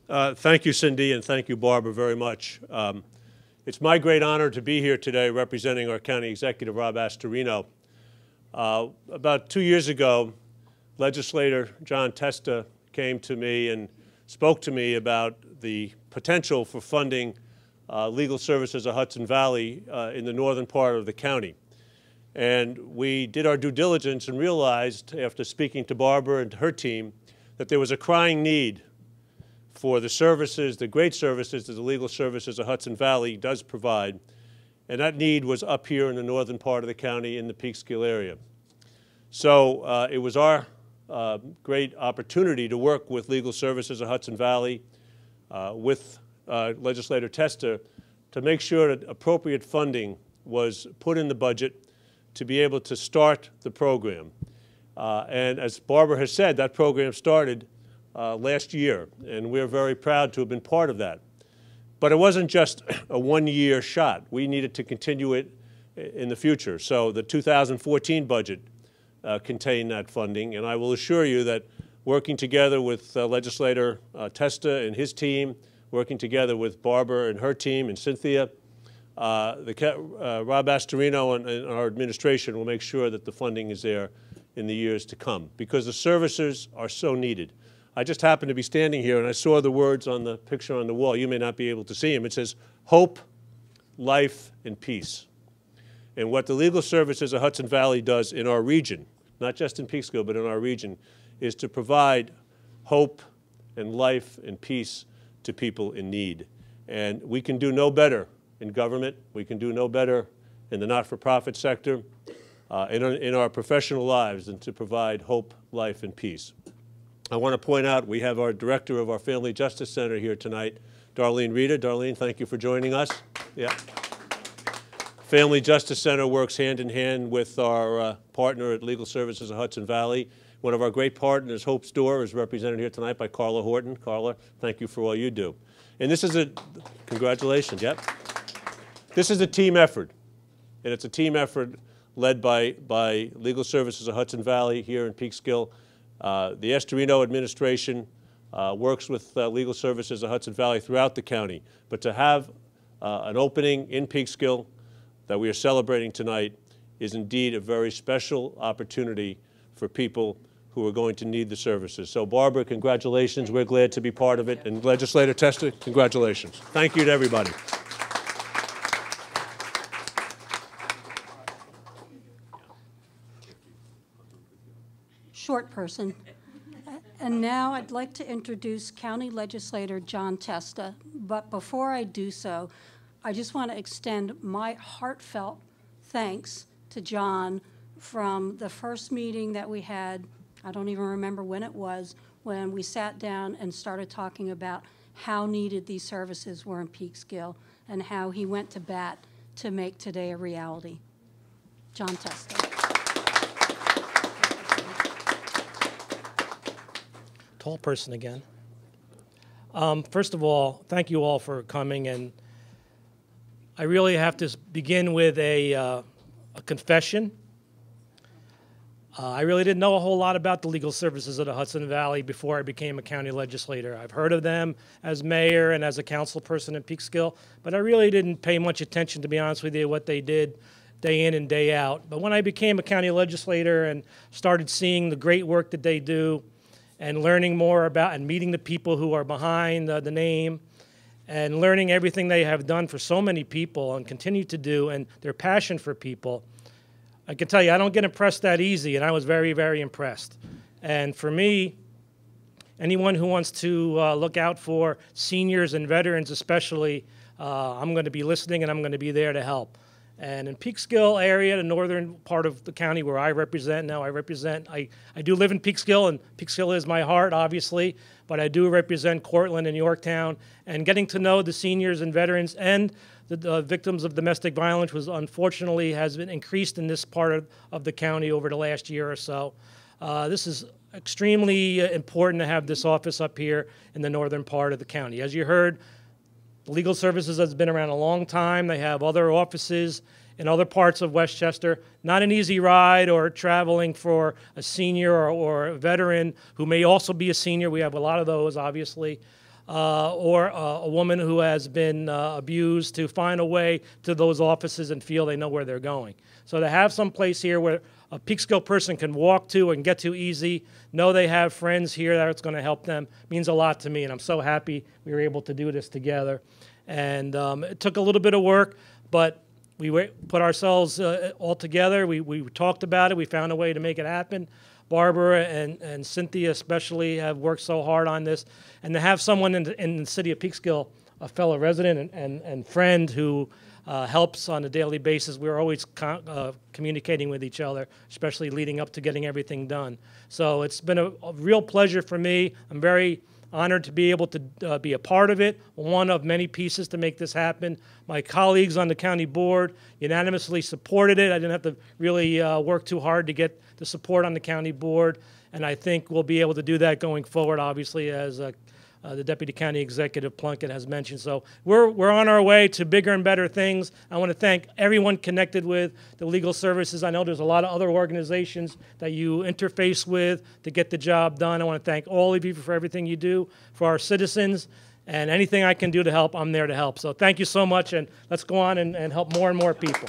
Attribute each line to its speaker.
Speaker 1: Thank you, Cindy, and thank you, Barbara, very much. It's my great honor to be here today representing our County Executive, Rob Astorino. About 2 years ago, Legislator John Testa came to me and spoke to me about the potential for funding legal services of Hudson Valley in the northern part of the county. And we did our due diligence and realized, after speaking to Barbara and her team, that there was a crying need for the services, the great services that the legal services of Hudson Valley does provide. And that need was up here in the northern part of the county in the Peekskill area. So it was our great opportunity to work with Legal Services of Hudson Valley, with Legislator Testa, to make sure that appropriate funding was put in the budget to be able to start the program. And as Barbara has said, that program started last year, and we're very proud to have been part of that. But it wasn't just a one-year shot. We needed to continue it in the future. So the 2014 budget contained that funding, and I will assure you that working together with Legislator Testa and his team, working together with Barbara and her team and CYNTHIA, Rob Astorino and our administration will make sure that the funding is there in the years to come, because the services are so needed. I just happened to be standing here and I saw the words on the picture on the wall. You may not be able to see them. It says, hope, life, and peace. And what the Legal Services of Hudson Valley does in our region, not just in Peekskill, but in our region, is to provide hope and life and peace to people in need. And we can do no better in government. We can do no better in the not-for-profit sector, in our professional lives, than to provide hope, life, and peace. I want to point out we have our director of our Family Justice Center here tonight, Darlene Rita. Darlene, thank you for joining us. Yeah. Family Justice Center works hand in hand with our partner at Legal Services of Hudson Valley. One of our great partners, Hope's Door, is represented here tonight by Carla Horton. Carla, thank you for all you do. And this is congratulations, yep. This is a team effort, and it's a team effort led by Legal Services of Hudson Valley here in Peekskill. The Astorino administration works with Legal Services of Hudson Valley throughout the county, but to have an opening in Peekskill that we are celebrating tonight is indeed a very special opportunity for people who are going to need the services. So Barbara, congratulations. We're glad to be part of it. And Legislator Testa, congratulations. Thank you to everybody.
Speaker 2: Short person. And now I'd like to introduce County Legislator John Testa. But before I do so, I just want to extend my heartfelt thanks to John from the first meeting that we had. I don't even remember when it was, when we sat down and started talking about how needed these services were in Peekskill and how he went to bat to make today a reality. John Testa.
Speaker 3: Tall person again. First of all, thank you all for coming, and I really have to begin with a confession. I really didn't know a whole lot about the legal services of the Hudson Valley before I became a county legislator. I've heard of them as mayor and as a council person in Peekskill, but I really didn't pay much attention, to be honest with you, what they did day in and day out. But when I became a county legislator and started seeing the great work that they do and learning more about and meeting the people who are behind the name and learning everything they have done for so many people and continue to do, and their passion for people, I can tell you I don't get impressed that easy, and I was very, very impressed. And for me, anyone who wants to look out for seniors and veterans especially, I'm going to be listening and I'm going to be there to help. And in Peekskill area, the northern part of the county where I represent now, I do live in Peekskill, and Peekskill is my heart, obviously, but I do represent Cortland and Yorktown, and getting to know the seniors and veterans and the victims of domestic violence was unfortunately has been increased in this part of the county over the last year or so. This is extremely important to have this office up here in the northern part of the county. As you heard, Legal Services has been around a long time. They have other offices in other parts of Westchester. Not an easy ride or traveling for a senior or a veteran who may also be a senior. We have a lot of those, obviously. or a woman who has been abused to find a way to those offices and feel they know where they're going. So to have some place here where a Peekskill person can walk to and get to easy, know they have friends here that's going to help them, means a lot to me, and I'm so happy we were able to do this together. And it took a little bit of work, but we put ourselves all together. We talked about it. We found a way to make it happen. Barbara and Cynthia especially have worked so hard on this. And to have someone in the city of Peekskill, a fellow resident and friend who helps on a daily basis. We're always communicating with each other, especially leading up to getting everything done. So it's been a real pleasure for me. I'm very honored to be able to be a part of it, one of many pieces to make this happen. My colleagues on the county board unanimously supported it. I didn't have to really work too hard to get the support on the county board, and I think we'll be able to do that going forward, obviously, as the Deputy County Executive Plunkett has mentioned. So we're on our way to bigger and better things. I want to thank everyone connected with the legal services. I know there's a lot of other organizations that you interface with to get the job done. I want to thank all of you for everything you do for our citizens, and anything I can do to help, I'm there to help. So thank you so much, and let's go on and help more and more people.